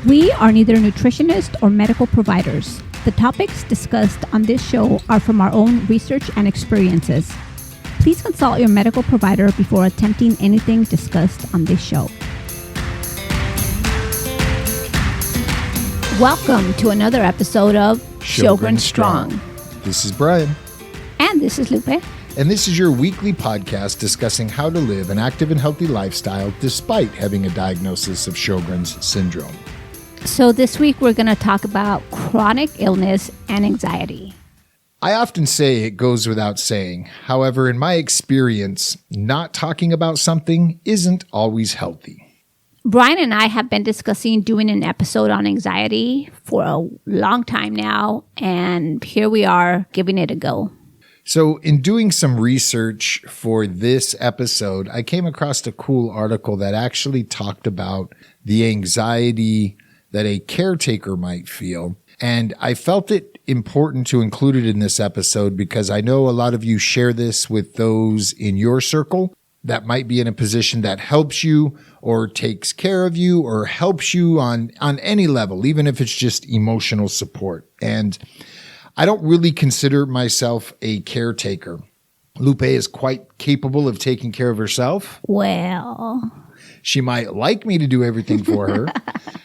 We are neither nutritionists or medical providers. The topics discussed on this show are from our own research and experiences. Please consult your medical provider before attempting anything discussed on this show. Welcome to another episode of Sjogren Strong. This is Brian. And this is Lupe. And this is your weekly podcast discussing how to live an active and healthy lifestyle despite having a diagnosis of Sjogren's syndrome. So this week we're going to talk about chronic illness and anxiety. I often say it goes without saying. However, in my experience, not talking about something isn't always healthy. Brian and I have been discussing doing an episode on anxiety for a long time now, and here we are giving it a go. So in doing some research for this episode, I came across a cool article that actually talked about the anxiety that a caretaker might feel. And I felt it important to include it in this episode because I know a lot of you share this with those in your circle that might be in a position that helps you or takes care of you or helps you on any level, even if it's just emotional support. And I don't really consider myself a caretaker. Lupe is quite capable of taking care of herself. Well, she might like me to do everything for her.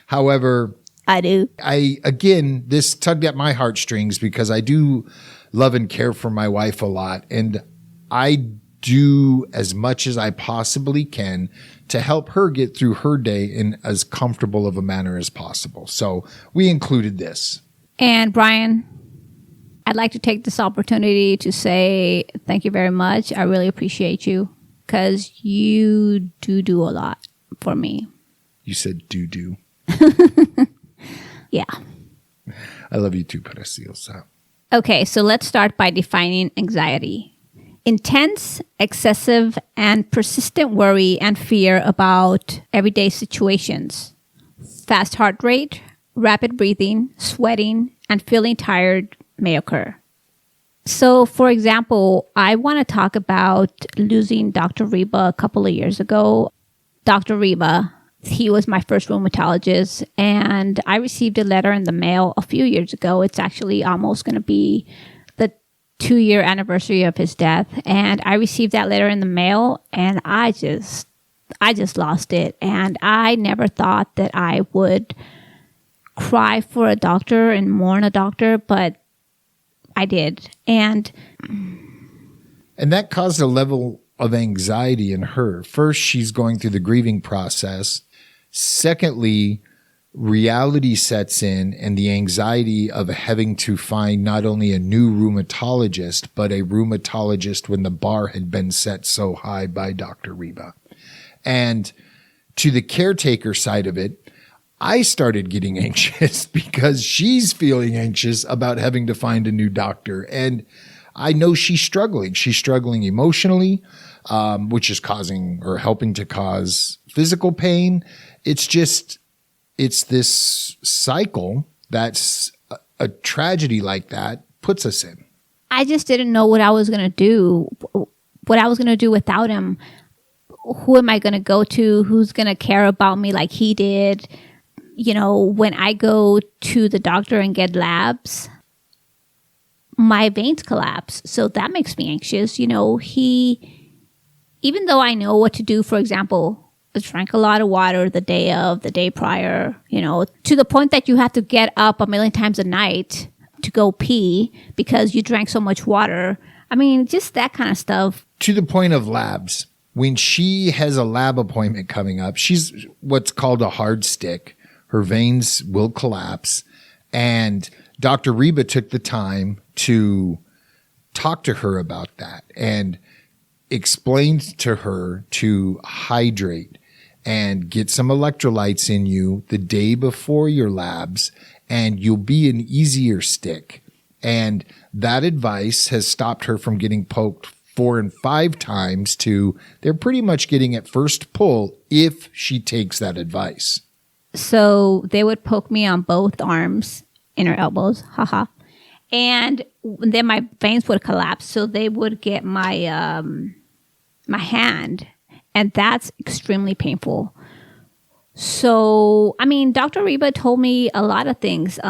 However, I do. This tugged at my heartstrings because I do love and care for my wife a lot. And I do as much as I possibly can to help her get through her day in as comfortable of a manner as possible. So we included this. And Brian, I'd like to take this opportunity to say thank you very much. I really appreciate you because you do a lot for me. You said do. Yeah. I love you too, Preciosa. Okay, so let's start by defining anxiety. Intense, excessive, and persistent worry and fear about everyday situations. Fast heart rate, rapid breathing, sweating, and feeling tired may occur. So, for example, I want to talk about losing Dr. Reba a couple of years ago. Dr. Reba, he was my first rheumatologist, and I received a letter in the mail a few years ago. It's actually almost going to be the 2-year anniversary of his death. And I received that letter in the mail, and I just lost it. And I never thought that I would cry for a doctor and mourn a doctor, but I did. And that caused a level of anxiety in her. First, she's going through the grieving process. Secondly, reality sets in and the anxiety of having to find not only a new rheumatologist, but a rheumatologist when the bar had been set so high by Dr. Reba. And to the caretaker side of it, I started getting anxious because she's feeling anxious about having to find a new doctor. And I know she's struggling. She's struggling emotionally, which is causing or helping to cause physical pain. It's this cycle that's a tragedy like that puts us in. I just didn't know what I was going to do, without him. Who am I going to go to? Who's going to care about me like he did? You know, when I go to the doctor and get labs, my veins collapse. So that makes me anxious. You know, even though I know what to do, for example, I drank a lot of water the day prior, you know, to the point that you have to get up a million times a night to go pee because you drank so much water. I mean, just that kind of stuff. To the point of labs. When she has a lab appointment coming up, she's what's called a hard stick. Her veins will collapse. And Dr. Reba took the time to talk to her about that and explained to her to hydrate and get some electrolytes in you the day before your labs, and you'll be an easier stick. And that advice has stopped her from getting poked 4 and 5 times to they're pretty much getting at first pull if she takes that advice. So they would poke me on both arms, inner elbows, haha. And then my veins would collapse. So they would get my hand, and that's extremely painful. So, I mean, Dr. Reba told me a lot of things.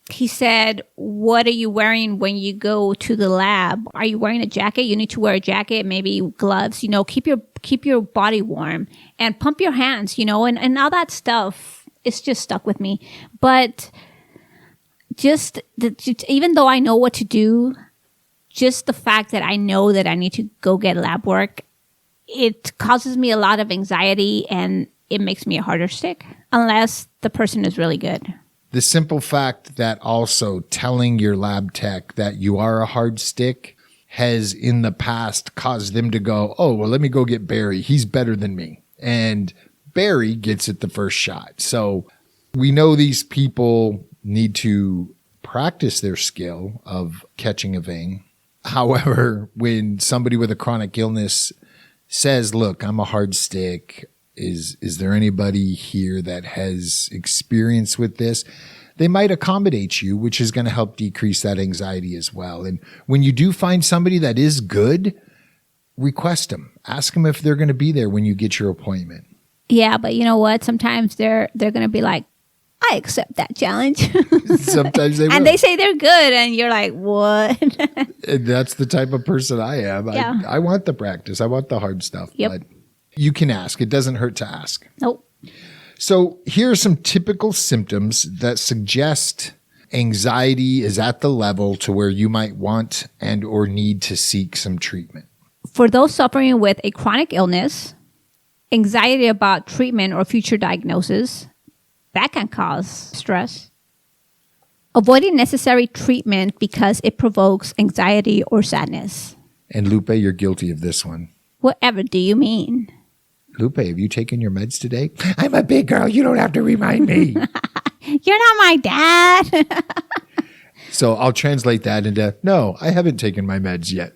He said, what are you wearing when you go to the lab? Are you wearing a jacket? You need to wear a jacket, maybe gloves, keep your body warm and pump your hands, and all that stuff. It's just stuck with me. But even though I know what to do, just the fact that I know that I need to go get lab work, it causes me a lot of anxiety and it makes me a harder stick unless the person is really good. The simple fact that also telling your lab tech that you are a hard stick has in the past caused them to go, oh, well, let me go get Barry. He's better than me. And Barry gets it the first shot. So we know these people need to practice their skill of catching a vein. However, when somebody with a chronic illness says, look, I'm a hard stick, is there anybody here that has experience with this? They might accommodate you, which is going to help decrease that anxiety as well. And when you do find somebody that is good, request them. Ask them if they're going to be there when you get your appointment. Yeah, but you know what? Sometimes they're going to be like, I accept that challenge. Sometimes they will. And they say they're good, and you're like, what? And that's the type of person I am. Yeah. I want the practice. I want the hard stuff. Yep. But you can ask. It doesn't hurt to ask. Nope. So here are some typical symptoms that suggest anxiety is at the level to where you might want and or need to seek some treatment. For those suffering with a chronic illness, anxiety about treatment or future diagnosis, that can cause stress. Avoiding necessary treatment because it provokes anxiety or sadness. And Lupe, you're guilty of this one. Whatever do you mean? Lupe, have you taken your meds today? I'm a big girl. You don't have to remind me. You're not my dad. So I'll translate that into, no, I haven't taken my meds yet.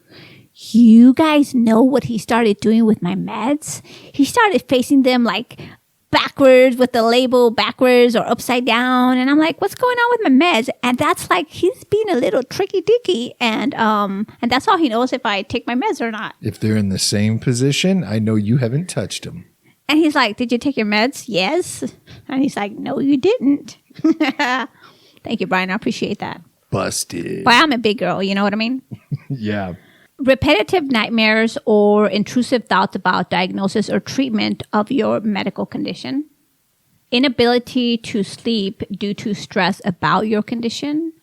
You guys know what he started doing with my meds? He started facing them like backwards with the label backwards or upside down. And I'm like, what's going on with my meds? And that's like, he's being a little tricky dicky. And that's how he knows if I take my meds or not. If they're in the same position, I know you haven't touched them. And he's like, did you take your meds? Yes. And he's like, no, you didn't. Thank you, Brian. I appreciate that. Busted. But I'm a big girl. You know what I mean? Yeah. Repetitive nightmares or intrusive thoughts about diagnosis or treatment of your medical condition. Inability to sleep due to stress about your condition.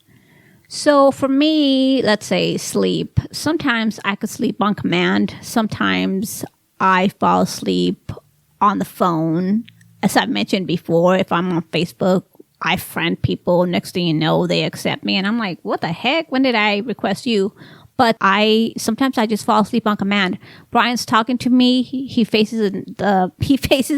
So for me, let's say sleep. Sometimes I could sleep on command. Sometimes I fall asleep on the phone. As I've mentioned before, if I'm on Facebook, I friend people. Next thing you know, they accept me. And I'm like, what the heck? When did I request you? But sometimes I just fall asleep on command. Brian's talking to me. He faces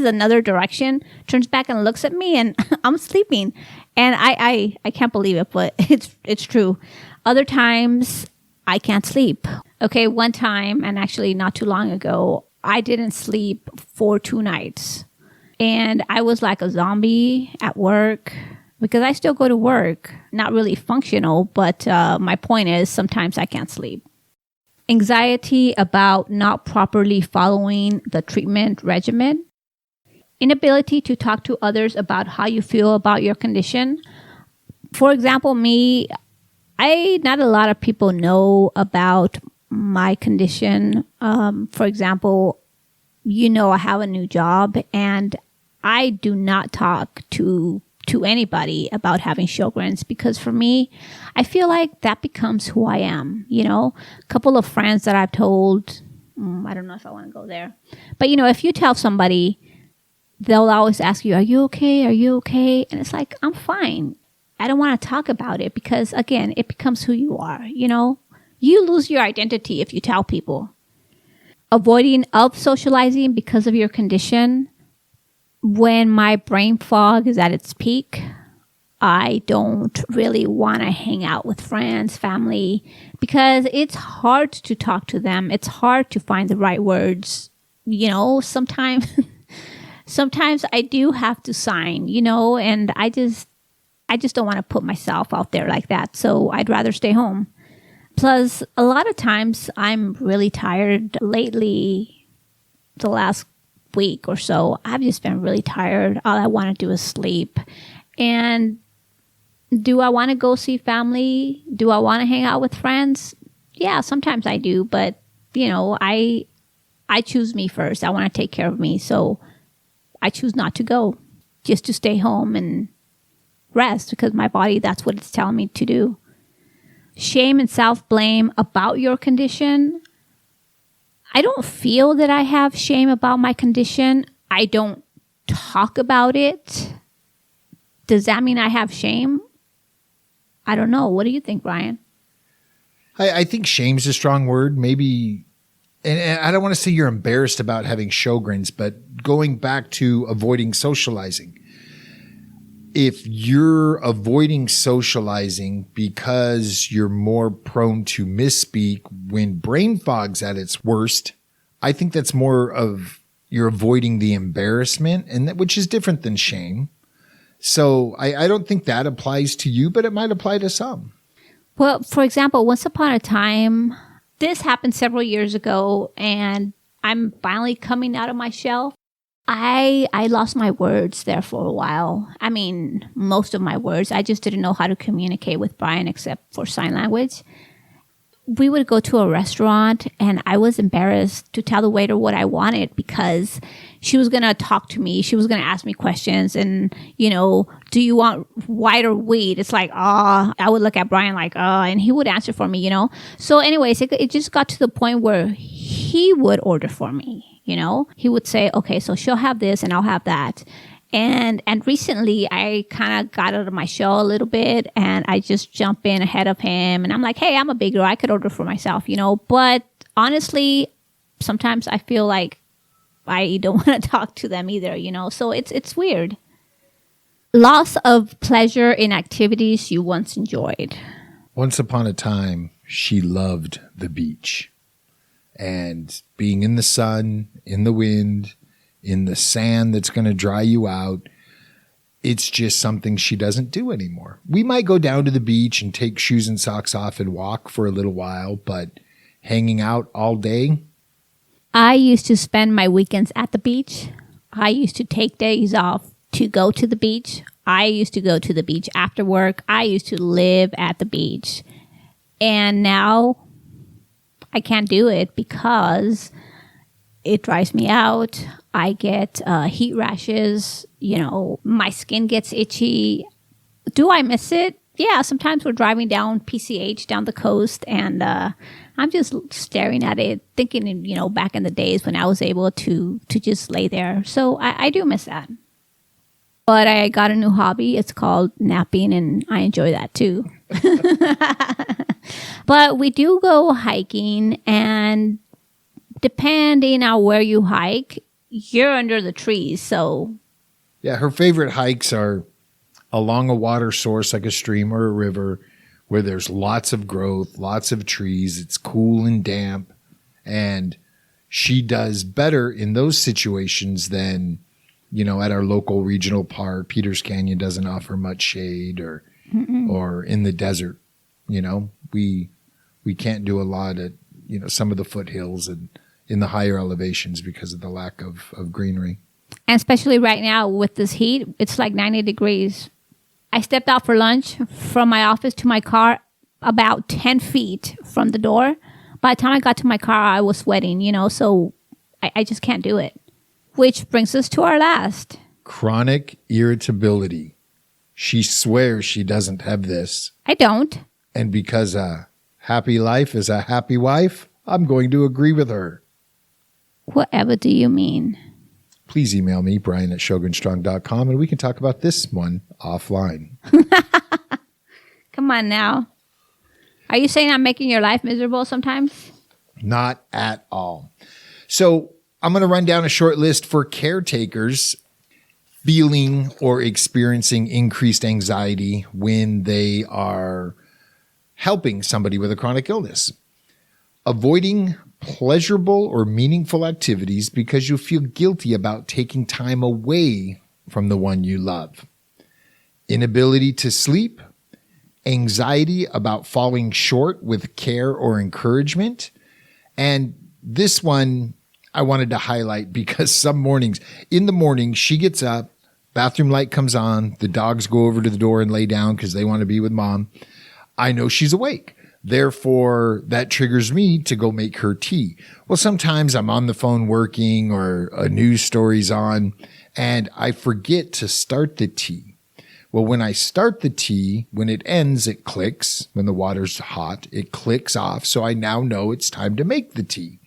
another direction, turns back and looks at me, and I'm sleeping. And I can't believe it, but it's true. Other times I can't sleep. Okay, one time, and actually not too long ago, I didn't sleep for 2 nights. And I was like a zombie at work. Because I still go to work, not really functional, but my point is sometimes I can't sleep. Anxiety about not properly following the treatment regimen. Inability to talk to others about how you feel about your condition. For example, not a lot of people know about my condition. For example, I have a new job and I do not talk to anybody about having Sjogren's because for me, I feel like that becomes who I am. A couple of friends that I've told, I don't know if I want to go there, but if you tell somebody, they'll always ask you, are you okay? Are you okay? And it's like, I'm fine. I don't want to talk about it because again, it becomes who you are. You lose your identity if you tell people. Avoiding of socializing because of your condition. When my brain fog is at its peak, I don't really want to hang out with friends, family, because it's hard to talk to them. It's hard to find the right words. Sometimes I do have to sign, and I just don't want to put myself out there like that. So I'd rather stay home. Plus, a lot of times I'm really tired lately. The last week or so, I've just been really tired. All I want to do is sleep. And do I want to go see family? Do I want to hang out with friends? Yeah, sometimes I do. But, I choose me first. I want to take care of me. So I choose not to go, just to stay home and rest, because my body, that's what it's telling me to do. Shame and self-blame about your condition. I don't feel that I have shame about my condition. I don't talk about it. Does that mean I have shame? I don't know. What do you think, Brian? I think shame's a strong word. Maybe, and I don't want to say you're embarrassed about having Sjogren's, but going back to avoiding socializing. If you're avoiding socializing because you're more prone to misspeak when brain fog's at its worst, I think that's more of you're avoiding the embarrassment, which is different than shame. So I don't think that applies to you, but it might apply to some. Well, for example, once upon a time, this happened several years ago, and I'm finally coming out of my shell. I lost my words there for a while. I mean, most of my words. I just didn't know how to communicate with Brian except for sign language. We would go to a restaurant, and I was embarrassed to tell the waiter what I wanted because she was going to talk to me. She was going to ask me questions and, do you want white or wheat? It's like, I would look at Brian like, and he would answer for me, So anyways, it just got to the point where he would order for me. He would say, okay, so she'll have this and I'll have that. And recently I kind of got out of my shell a little bit and I just jump in ahead of him and I'm like, hey, I'm a big girl. I could order for myself, But honestly, sometimes I feel like I don't want to talk to them either, So it's weird. Loss of pleasure in activities you once enjoyed. Once upon a time, she loved the beach. And being in the sun, in the wind, in the sand that's going to dry you out, it's just something she doesn't do anymore. We might go down to the beach and take shoes and socks off and walk for a little while, but hanging out all day? I used to spend my weekends at the beach. I used to take days off to go to the beach. I used to go to the beach after work. I used to live at the beach. And now I can't do it because it dries me out. I get heat rashes. My skin gets itchy. Do I miss it? Yeah, sometimes we're driving down PCH, down the coast, and I'm just staring at it, thinking, back in the days when I was able to just lay there. So I do miss that. But I got a new hobby. It's called napping, and I enjoy that too. But we do go hiking, and depending on where you hike, you're under the trees. So, yeah, her favorite hikes are along a water source like a stream or a river where there's lots of growth, lots of trees. It's cool and damp. And she does better in those situations than, at our local regional park. Peters Canyon doesn't offer much shade or in the desert. We can't do a lot at, some of the foothills and in the higher elevations because of the lack of greenery. And especially right now with this heat, it's like 90 degrees. I stepped out for lunch from my office to my car about 10 feet from the door. By the time I got to my car, I was sweating, so I just can't do it. Which brings us to our last. Chronic irritability. She swears she doesn't have this. I don't. And because a happy life is a happy wife, I'm going to agree with her. Whatever do you mean? Please email me, brian@sjogrenstrong.com, and we can talk about this one offline. Come on now. Are you saying I'm making your life miserable sometimes? Not at all. So I'm going to run down a short list for caretakers feeling or experiencing increased anxiety when they are helping somebody with a chronic illness. Avoiding pleasurable or meaningful activities because you feel guilty about taking time away from the one you love. Inability to sleep. Anxiety about falling short with care or encouragement. And this one, I wanted to highlight because some mornings, in the morning, she gets up, bathroom light comes on, the dogs go over to the door and lay down because they want to be with mom. I know she's awake. Therefore, that triggers me to go make her tea. Well, sometimes I'm on the phone working or a news story's on and I forget to start the tea. Well, when I start the tea, when it ends, it clicks. When the water's hot, it clicks off. So I now know it's time to make the tea.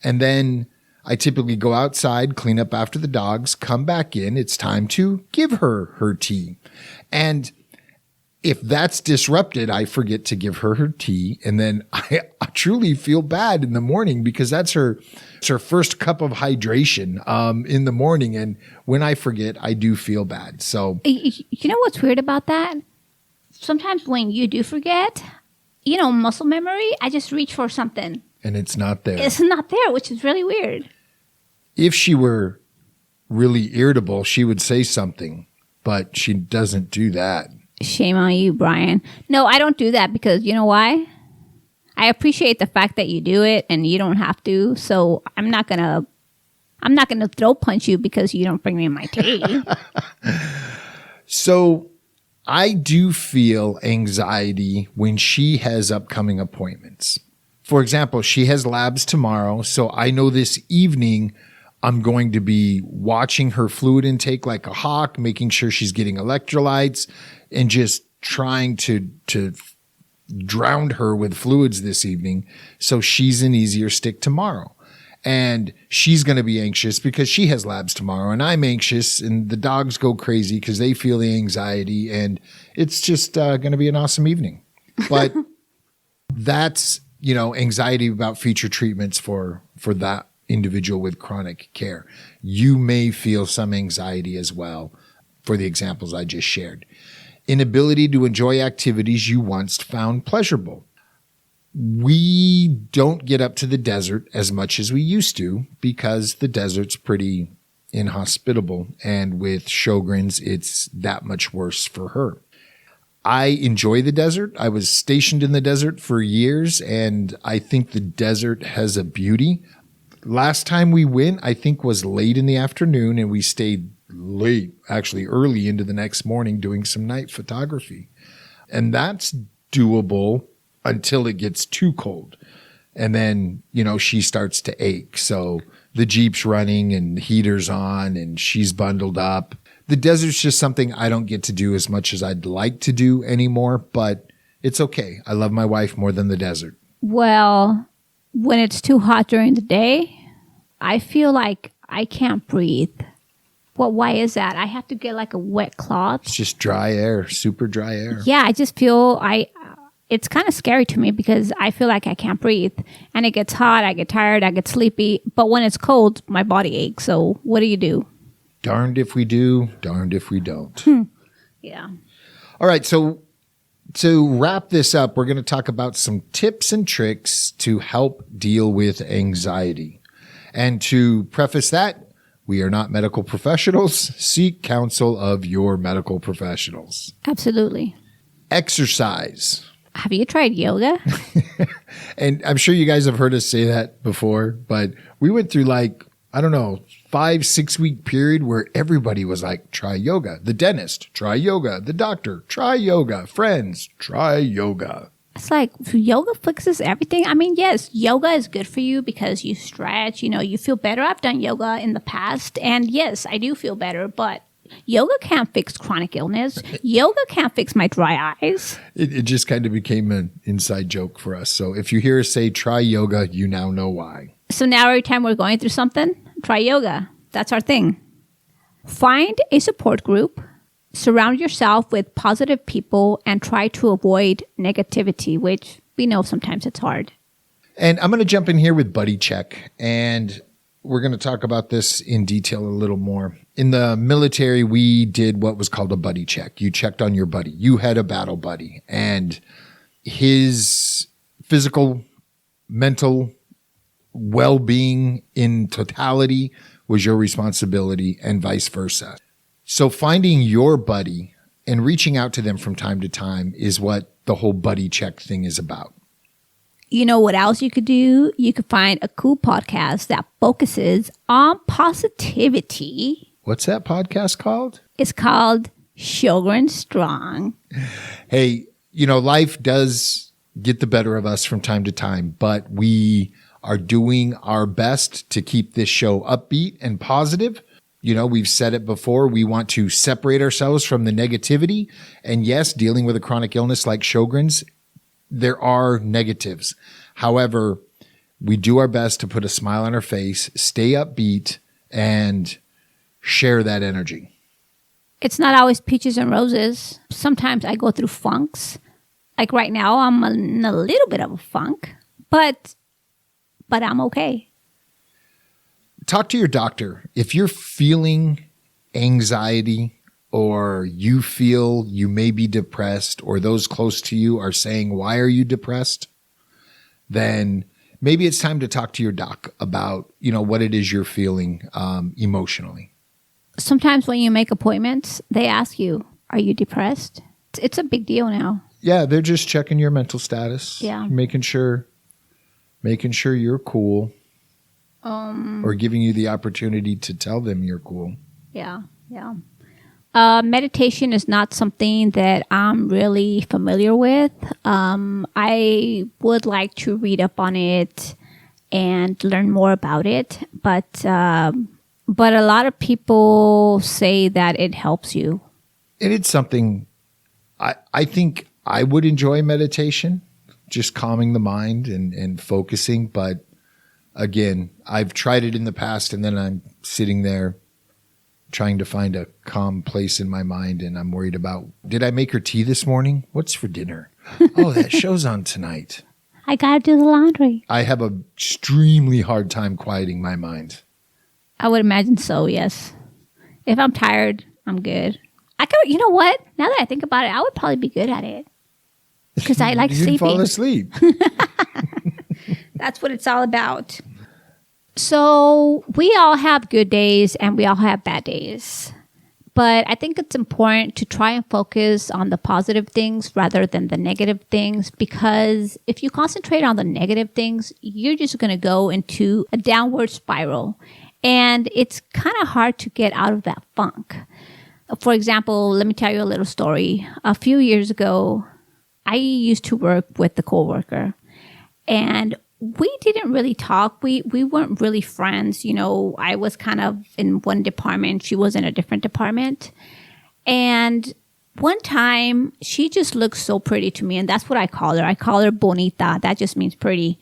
And then I typically go outside, clean up after the dogs, come back in. It's time to give her her tea. And if that's disrupted, I forget to give her her tea. And then I truly feel bad in the morning because that's her first cup of hydration in the morning. And when I forget, I do feel bad. So, you know what's weird about that? Sometimes when you do forget, muscle memory, I just reach for something. And it's not there. It's not there, which is really weird. If she were really irritable, she would say something, but she doesn't do that. Shame on you, Brian. No, I don't do that because you know why? I appreciate the fact that you do it and you don't have to. So I'm not gonna throw punch you because you don't bring me my tea. So I do feel anxiety when she has upcoming appointments. For example, she has labs tomorrow. So I know this evening I'm going to be watching her fluid intake like a hawk, making sure she's getting electrolytes and just trying to drown her with fluids this evening. So she's an easier stick tomorrow. And she's going to be anxious because she has labs tomorrow and I'm anxious and the dogs go crazy because they feel the anxiety and it's just going to be an awesome evening. But that's, anxiety about future treatments for that individual with chronic care. You may feel some anxiety as well for the examples I just shared. Inability to enjoy activities you once found pleasurable. We don't get up to the desert as much as we used to because the desert's pretty inhospitable. And with Sjogren's, it's that much worse for her. I enjoy the desert. I was stationed in the desert for years, and I think the desert has a beauty. Last time we went, I think, was late in the afternoon, and we stayed late, actually early into the next morning doing some night photography. And that's doable until it gets too cold. And then, she starts to ache. So the Jeep's running and the heater's on and she's bundled up. The desert's just something I don't get to do as much as I'd like to do anymore, but it's okay. I love my wife more than the desert. Well, when it's too hot during the day, I feel like I can't breathe. Well, why is that? I have to get like a wet cloth. It's just dry air, super dry air. Yeah, I just feel it's kind of scary to me because I feel like I can't breathe. And it gets hot, I get tired, I get sleepy. But when it's cold, my body aches. So what do? Darned if we do, darned if we don't. Yeah. All right, so to wrap this up, we're going to talk about some tips and tricks to help deal with anxiety. And to preface that, we are not medical professionals. Seek counsel of your medical professionals. Absolutely. Exercise. Have you tried yoga? And I'm sure you guys have heard us say that before, but we went through 5-6 week period where everybody was like, try yoga. The dentist, try yoga. The doctor, try yoga. Friends, try yoga. It's like yoga fixes everything. I mean, yes, yoga is good for you because you stretch, you feel better. I've done yoga in the past and yes, I do feel better, but yoga can't fix chronic illness. Yoga can't fix my dry eyes. It just kind of became an inside joke for us. So if you hear us say try yoga, you now know why. So now every time we're going through something, try yoga. That's our thing. Find a support group. Surround yourself with positive people and try to avoid negativity, which we know sometimes it's hard. And I'm going to jump in here with buddy check. And we're going to talk about this in detail a little more. In the military, we did what was called a buddy check. You checked on your buddy. You had a battle buddy. And his physical, mental well-being in totality was your responsibility and vice versa. So finding your buddy and reaching out to them from time to time is what the whole buddy check thing is about. You know what else you could do? You could find a cool podcast that focuses on positivity. What's that podcast called? It's called Sjogren Strong. Hey, life does get the better of us from time to time, but we are doing our best to keep this show upbeat and positive. We've said it before. We want to separate ourselves from the negativity. And yes, dealing with a chronic illness like Sjogren's, there are negatives. However, we do our best to put a smile on our face, stay upbeat, and share that energy. It's not always peaches and roses. Sometimes I go through funks. Like right now, I'm in a little bit of a funk, but I'm okay. Talk to your doctor. If you're feeling anxiety, or you feel you may be depressed, or those close to you are saying, why are you depressed? Then maybe it's time to talk to your doc about, what it is you're feeling emotionally. Sometimes when you make appointments, they ask you, are you depressed? It's a big deal now. Yeah, they're just checking your mental status. Yeah. Making sure you're cool. Or giving you the opportunity to tell them you're cool. Yeah. Meditation is not something that I'm really familiar with. I would like to read up on it and learn more about it, but a lot of people say that it helps you. And it's something I think I would enjoy meditation, just calming the mind and focusing. But again, I've tried it in the past, and then I'm sitting there trying to find a calm place in my mind, and I'm worried about, did I make her tea this morning? What's for dinner? Oh, that show's on tonight. I gotta do the laundry. I have an extremely hard time quieting my mind. I would imagine so, yes. If I'm tired, I'm good. You know what? Now that I think about it, I would probably be good at it. Because I like sleeping. You'd fall asleep. That's what it's all about. So we all have good days and we all have bad days. But I think it's important to try and focus on the positive things rather than the negative things, because if you concentrate on the negative things, you're just going to go into a downward spiral. And it's kind of hard to get out of that funk. For example, let me tell you a little story. A few years ago, I used to work with a coworker, and we didn't really talk. We weren't really friends. I was kind of in one department. She was in a different department. And one time, she just looked so pretty to me. And that's what I call her. I call her bonita. That just means pretty.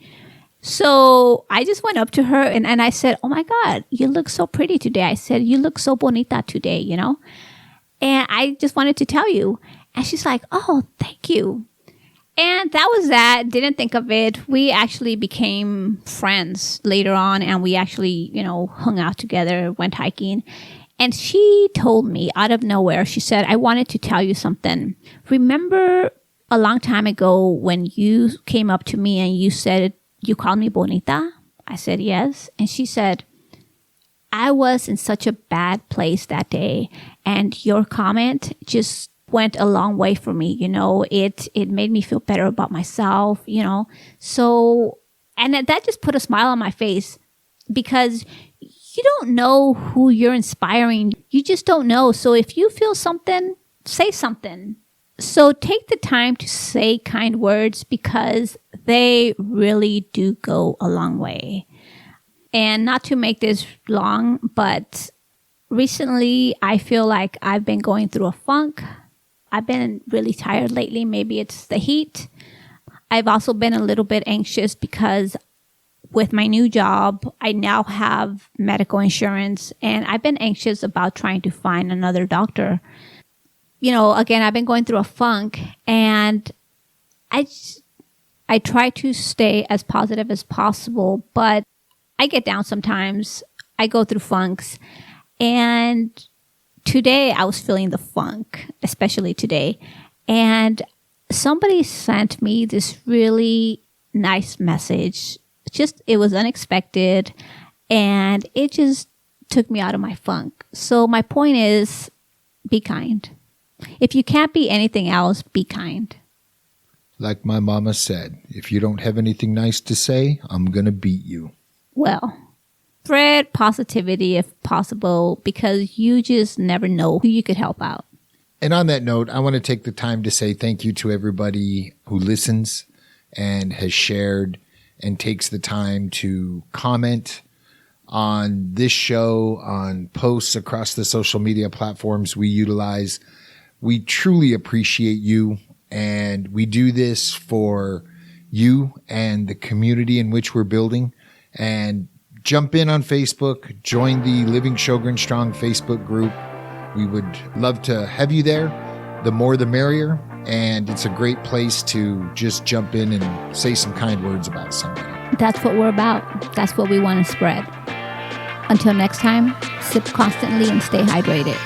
So I just went up to her and I said, oh my God, you look so pretty today. I said, you look so bonita today, And I just wanted to tell you. And she's like, oh, thank you. And that was that. Didn't think of it. We actually became friends later on, and we actually, hung out together, went hiking. And she told me out of nowhere, she said, I wanted to tell you something. Remember a long time ago when you came up to me and you said, you called me bonita? I said, yes. And she said, I was in such a bad place that day, and your comment just went a long way for me. It made me feel better about myself, So, and that just put a smile on my face, because you don't know who you're inspiring. You just don't know. So if you feel something, say something. So take the time to say kind words, because they really do go a long way. And not to make this long, but recently I feel like I've been going through a funk. I've been really tired lately. Maybe it's the heat. I've also been a little bit anxious because with my new job, I now have medical insurance, and I've been anxious about trying to find another doctor. Again, I've been going through a funk, and I try to stay as positive as possible, but I get down sometimes. I go through funks, and today I was feeling the funk, especially today. And somebody sent me this really nice message. It was unexpected, and it just took me out of my funk. So my point is, be kind. If you can't be anything else, be kind. like my mama said, if you don't have anything nice to say, I'm going to beat you. Well, spread positivity if possible, because you just never know who you could help out. And on that note, I want to take the time to say thank you to everybody who listens and has shared and takes the time to comment on this show, on posts across the social media platforms we utilize. We truly appreciate you, and we do this for you and the community in which we're building. And jump in on Facebook, join the Living Sjogren Strong Facebook group. We would love to have you there. The more the merrier. And it's a great place to just jump in and say some kind words about somebody. That's what we're about. That's what we want to spread. Until next time, sip constantly and stay hydrated.